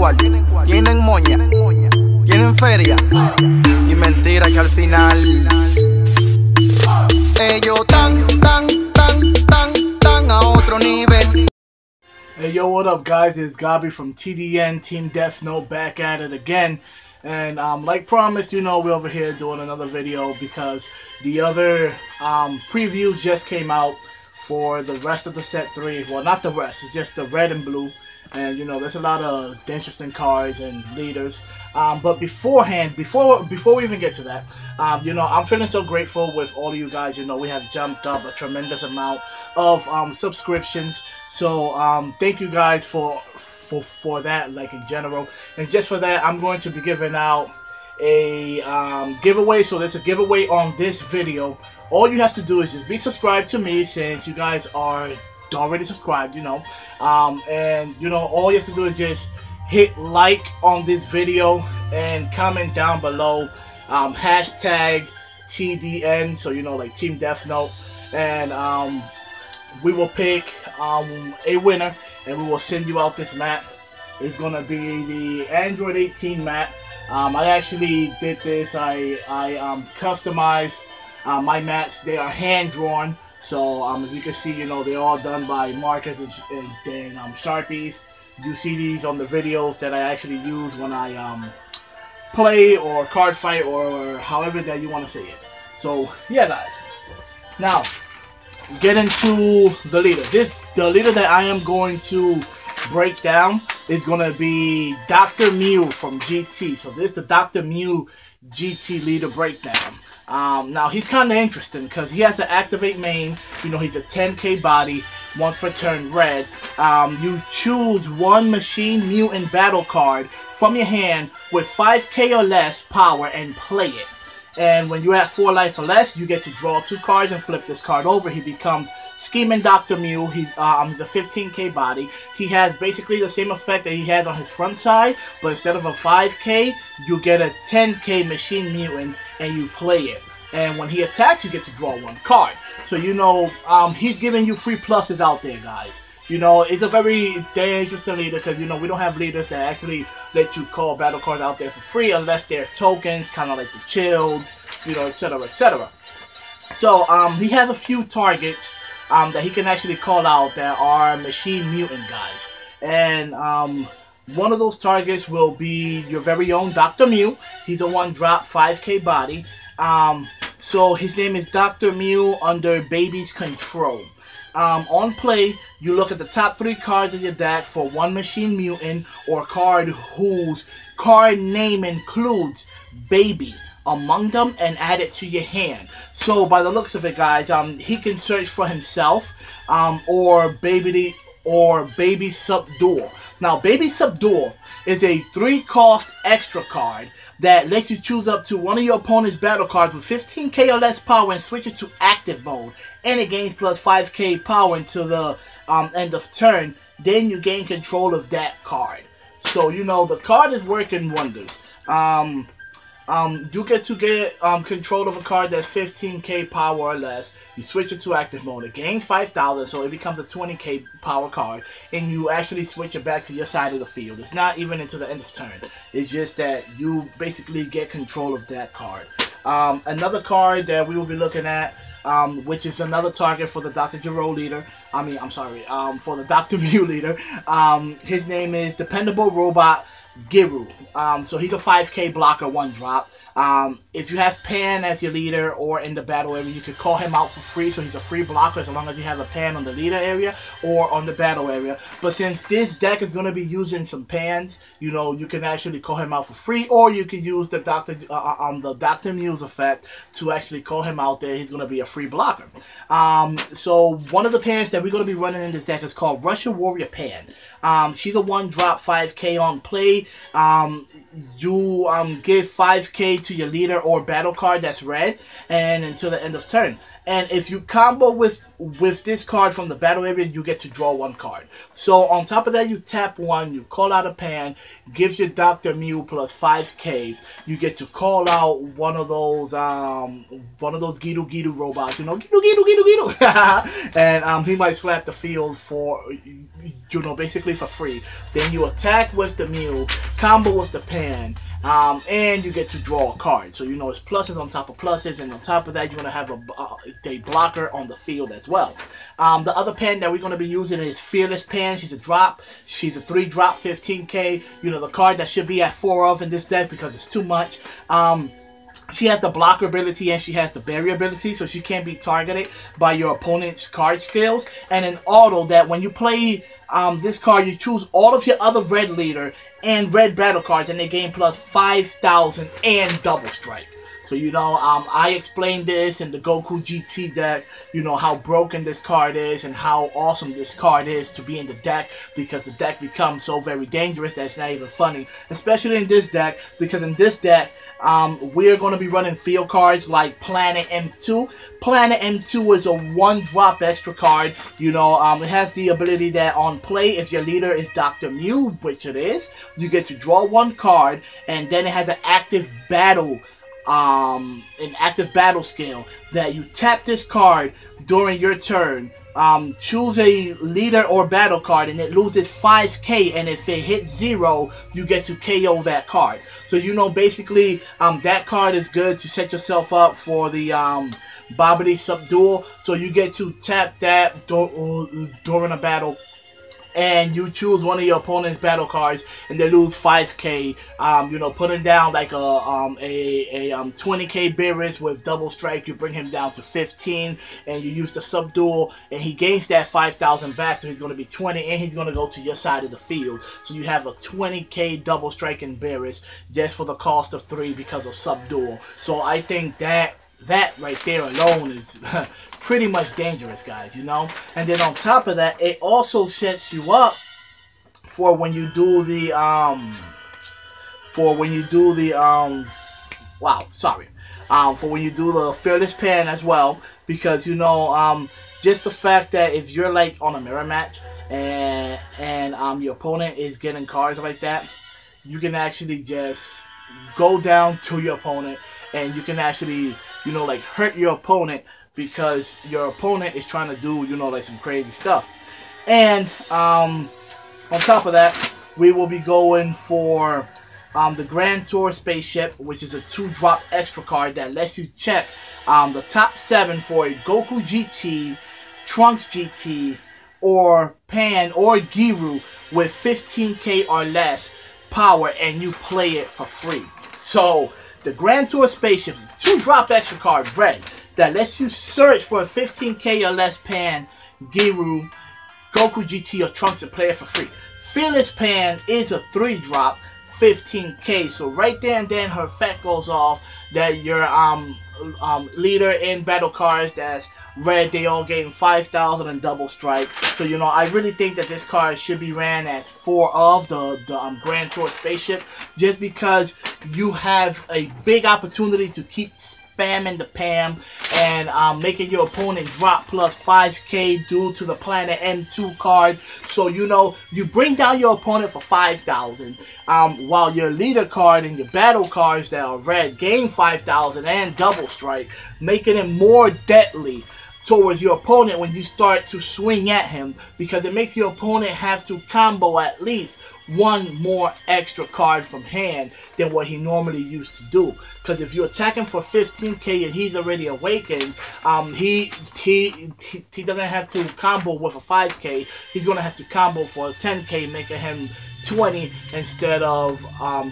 igual, tienen moña, tienen feria y mentira que al final ellos tan a otro nivel. Hey yo, what up guys, it's Gabi from TDN, Team DeathNote, back at it again. And like promised, you know, we're over here doing another video because the other previews just came out for the rest of the set 3. Well, not the rest, it's just the red and blue. And you know, there's a lot of interesting cards and leaders. But beforehand, before we even get to that, you know, I'm feeling so grateful with all of you guys. You know, we have jumped up a tremendous amount of subscriptions. So thank you guys for that, like in general. And just for that, I'm going to be giving out a giveaway. So there's a giveaway on this video. All you have to do is just be subscribed to me, since you guys are already subscribed, you know. And you know, all you have to do is just hit like on this video and comment down below hashtag TDN, so you know, like Team DeathNote, and we will pick a winner and we will send you out this map. It's gonna be the Android 18 map. I actually did this. I customized my mats. They are hand drawn. So as you can see, you know, they're all done by markers and Sharpies. You see these on the videos that I actually use when I play or card fight or however that you want to say it. So yeah guys, now get into the leader. The leader that I am going to break down is going to be Dr. Myuu from GT. So this is the Dr. Myuu GT leader breakdown. Now he's kind of interesting because he has to activate main. You know, he's a 10k body, once per turn red. You choose one machine mutant battle card from your hand with 5k or less power and play it. And when you're at 4 life or less, you get to draw 2 cards and flip this card over. He becomes Scheming Dr. Myuu. He's a 15k body. He has basically the same effect that he has on his front side, but instead of a 5k, you get a 10k machine mutant and you play it. And when he attacks, you get to draw 1 card. So you know, he's giving you free pluses out there, guys. You know, it's a very interesting leader because, you know, we don't have leaders that actually let you call battle cards out there for free unless they're tokens, kind of like the Chilled, you know, etc, etc. So he has a few targets that he can actually call out that are machine mutant guys. And one of those targets will be your very own Dr. Myuu. He's a 1-drop 5k body. So his name is Dr. Myuu under Baby's Control. On play, you look at the top 3 cards of your deck for 1 machine mutant or card whose card name includes Baby among them, and add it to your hand. So by the looks of it, guys, he can search for himself or Baby Subdual. Now, Baby Subdual is a 3-cost extra card that lets you choose up to one of your opponent's battle cards with 15k or less power and switch it to active mode. And it gains plus 5k power until the end of turn. Then you gain control of that card. So, you know, the card is working wonders. You get to get control of a card that's 15k power or less. You switch it to active mode. It gains 5,000, so it becomes a 20k power card. And you actually switch it back to your side of the field. It's not even into the end of turn. It's just that you basically get control of that card. Another card that we will be looking at, which is another target for the Dr. Giro leader. For the Dr. Myuu leader. His name is Dependable Robot Giru. So he's a 5k blocker, 1-drop. If you have Pan as your leader or in the battle area, you could call him out for free. So he's a free blocker as long as you have a Pan on the leader area or on the battle area. But since this deck is going to be using some Pans, you know, you can actually call him out for free, or you can use the Dr. Myuu's effect to actually call him out there. He's going to be a free blocker. So one of the Pans that we're going to be running in this deck is called Russian Warrior Pan. She's a 1-drop 5k on play. you give 5k to your leader or battle card that's red, and until the end of turn. And if you combo with this card from the battle area, you get to draw one card. So on top of that, you tap one, you call out a pan, gives your Dr. Myuu plus 5k. You get to call out one of those Gitu Gitu robots, you know, Gitu Gitu Gitu Gitu, and he might slap the field for, you know, basically for free. Then you attack with the Myuu, combo with the pan, and you get to draw a card. So you know it's pluses on top of pluses, and on top of that you're gonna have a blocker on the field as well. The other pan that we're gonna be using is Fearless Pan. She's a drop. She's a 3-drop, 15k. You know, the card that should be at 4 of in this deck because it's too much. She has the blocker ability and she has the barrier ability, so she can't be targeted by your opponent's card skills. And an auto that when you play this card, you choose all of your other red leader and red battle cards, and they gain plus 5,000 and double strike. So, you know, I explained this in the Goku GT deck, you know, how broken this card is and how awesome this card is to be in the deck, because the deck becomes so very dangerous that it's not even funny. Especially in this deck, because in this deck, we're going to be running field cards like Planet M2. Planet M2 is a 1-drop extra card. You know, it has the ability that on play, if your leader is Dr. Myuu, which it is, you get to draw one card, and then it has an active battle skill that you tap this card during your turn, choose a leader or battle card, and it loses 5k, and if it hits 0 you get to KO that card. So you know, basically that card is good to set yourself up for the Babidi Subdual. So you get to tap that during a battle, and you choose one of your opponent's battle cards, and they lose 5k. You know, putting down like a 20k Beerus with double strike, you bring him down to 15, and you use the Subdual, and he gains that 5,000 back, so he's going to be 20, and he's going to go to your side of the field. So you have a 20k double strike in Beerus just for the cost of 3 because of Subdual. So I think that right there alone is pretty much dangerous, guys, you know. And then on top of that, it also sets you up for when you do the for when you do the Fearless Pan as well, because you know, just the fact that if you're like on a mirror match and your opponent is getting cards like that, you can actually just go down to your opponent, and you can actually, you know, like hurt your opponent, because your opponent is trying to do, you know, like some crazy stuff. And on top of that, we will be going for the Grand Tour Spaceship, which is a 2-drop extra card that lets you check the top 7 for a Goku GT, Trunks GT, or Pan or Giru with 15k or less power, and you play it for free. So the Grand Tour Spaceship is a 2-drop extra card, red, that lets you search for a 15k or less Pan, Giru, Goku GT, or Trunks and play it for free. Fearless Pan is a 3-drop, 15k. So right there and then her effect goes off that your leader in battle cards that's red, they all gain 5,000 and double strike. So you know, I really think that this card should be ran as 4 of the Grand Tour Spaceship, just because you have a big opportunity to keep spamming the Pam and making your opponent drop plus 5k due to the Planet M2 card. So you know, you bring down your opponent for 5,000, while your leader card and your battle cards that are red gain 5,000 and double strike, making it more deadly towards your opponent when you start to swing at him, because it makes your opponent have to combo at least 1 more extra card from hand than what he normally used to do. Because if you're attacking for 15k and he's already awakened, he doesn't have to combo with a 5k. He's gonna have to combo for a 10k, making him 20 instead of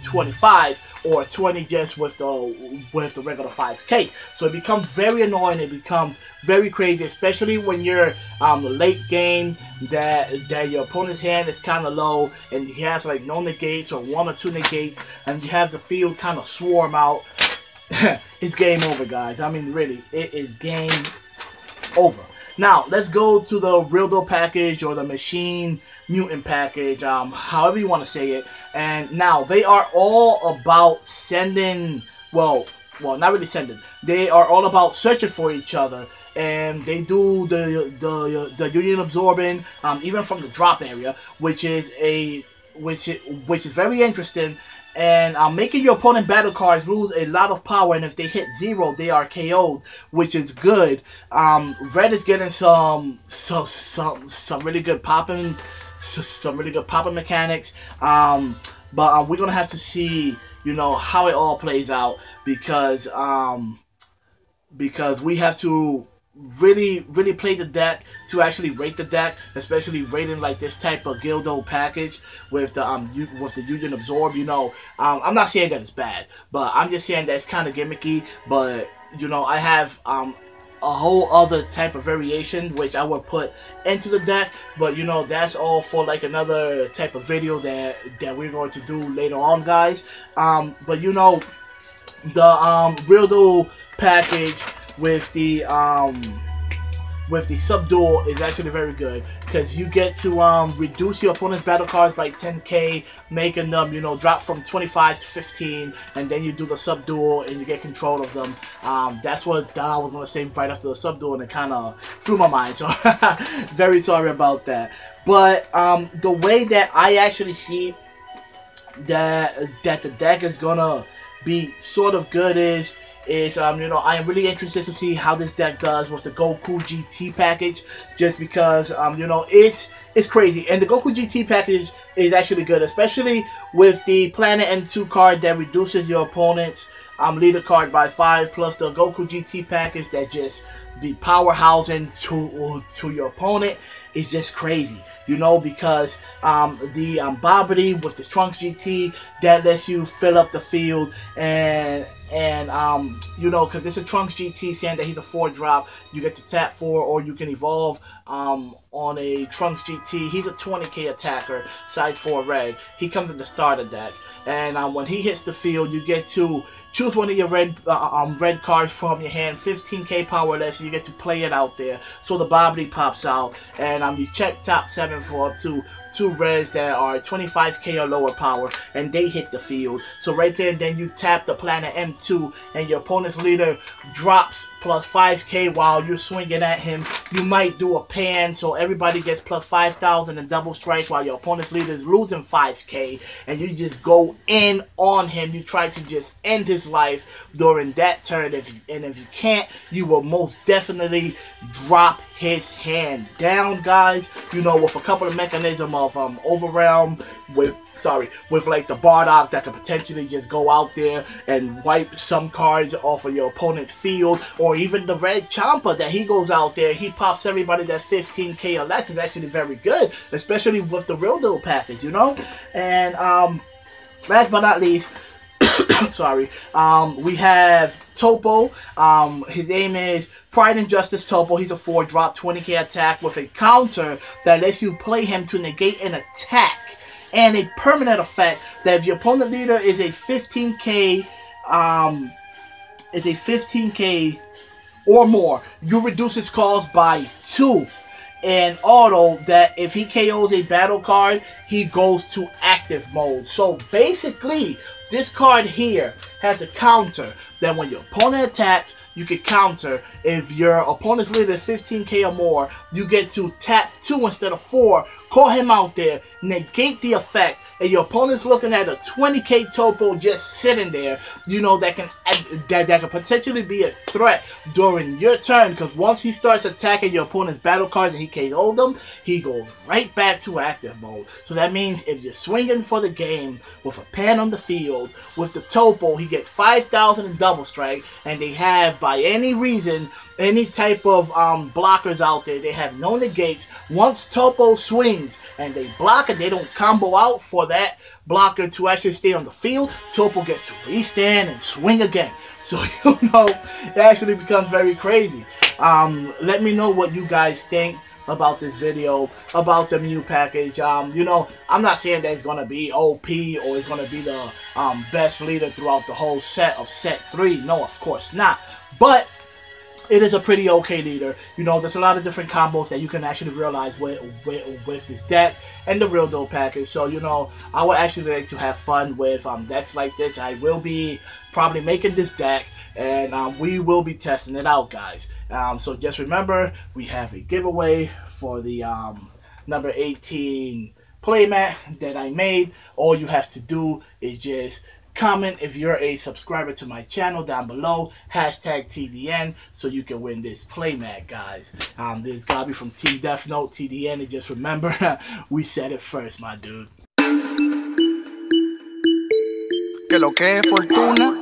25, or 20 just with the regular 5k. So it becomes very annoying. It becomes very crazy, especially when you're late game, that your opponent's hand is kind of low and he has like no negates or 1 or 2 negates, and you have the field kind of swarm out. It's game over, guys. I mean, really, it is game over. Now, let's go to the Rildo package or the Machine Mutant package, however you want to say it. And now, they are all about sending, well, not really sending. They are all about searching for each other. And they do the Union absorbing, even from the drop area, which is very interesting. And making your opponent battle cards lose a lot of power, and if they hit 0, they are KO'd, which is good. Red is getting some really good popping, mechanics. But we're gonna have to see, you know, how it all plays out, because we have to really play the deck to actually rate the deck, especially rating like this type of Gildo package with the Union Absorb. You know, I'm not saying that it's bad, but I'm just saying that it's kind of gimmicky. But you know, I have a whole other type of variation which I would put into the deck, but you know, that's all for like another type of video that we're going to do later on, guys. But you know, the Rildo package with the Subdual is actually very good, because you get to reduce your opponent's battle cards by 10k, making them, you know, drop from 25 to 15, and then you do the Subdual and you get control of them. That's what I was gonna say right after the Subdual, and it kind of flew my mind, so very sorry about that. But the way that I actually see that the deck is gonna be sort of good is you know, I am really interested to see how this deck does with the Goku GT package, just because you know, it's crazy, and the Goku GT package is actually good, especially with the Planet M2 card that reduces your opponent's leader card by 5, plus the Goku GT package that just be powerhousing to your opponent. Is just crazy, you know, because the Bobbity with the Trunks GT that lets you fill up the field, and you know, because this is a Trunks GT saying that he's a 4-drop, you get to tap 4, or you can evolve on a Trunks GT. He's a 20k attacker, size 4 red. He comes in the starter deck, and when he hits the field, you get to choose one of your red cards from your hand, 15k power less, and you get to play it out there. So the Bobbity pops out, and you check top 7 for up to 2 reds that are 25k or lower power, and they hit the field. So right there, then you tap the Planet M2, and your opponent's leader drops plus 5k while you're swinging at him. You might do a pan, so everybody gets plus 5,000 and double strike, while your opponent's leader is losing 5k, and you just go in on him. You try to just end his life during that turn. If you can't, you will most definitely drop his hand down, guys. You know, with a couple of mechanism of Overwhelm, with like the Bardock that could potentially just go out there and wipe some cards off of your opponent's field, or even the Red Champa that he goes out there, he pops everybody that's 15k or less. Is actually very good, especially with the Rildo package, you know. And last but not least, sorry, we have Topo. His name is Pride and Justice Topo. He's a 4-drop, 20k attack with a counter that lets you play him to negate an attack, and a permanent effect that if your opponent leader is a 15k or more, you reduce his cost by 2. And auto that if he KOs a battle card, he goes to active mode. So basically, this card here has a counter that when your opponent attacks, you can counter. If your opponent's leader is 15k or more, you get to tap 2 instead of 4, call him out there, negate the effect, and your opponent's looking at a 20k Topo just sitting there, you know, that can potentially be a threat during your turn, because once he starts attacking your opponent's battle cards and he KO'd them, he goes right back to active mode. So that means if you're swinging for the game with a pan on the field, with the Topo, he gets 5,000 in double strike, and they have, by any reason, any type of blockers out there, they have no negates. Once Topo swings and they block and they don't combo out for that blocker to actually stay on the field, Topo gets to restand and swing again. So, you know, it actually becomes very crazy. Let me know what you guys think about this video, about the Myuu package. You know, I'm not saying that it's gonna be OP or it's gonna be the best leader throughout the whole set of set 3. No, of course not. But it is a pretty okay leader. You know, there's a lot of different combos that you can actually realize with this deck and the real dope package. So, you know, I would actually like to have fun with decks like this. I will be probably making this deck, and we will be testing it out, guys. So just remember, we have a giveaway for the number 18 playmat that I made. All you have to do is just comment if you're a subscriber to my channel down below, hashtag TDN, so you can win this playmat, guys. This is Gabi from Team DeathNote, TDN, and just remember, we said it first, my dude. Que lo que es fortuna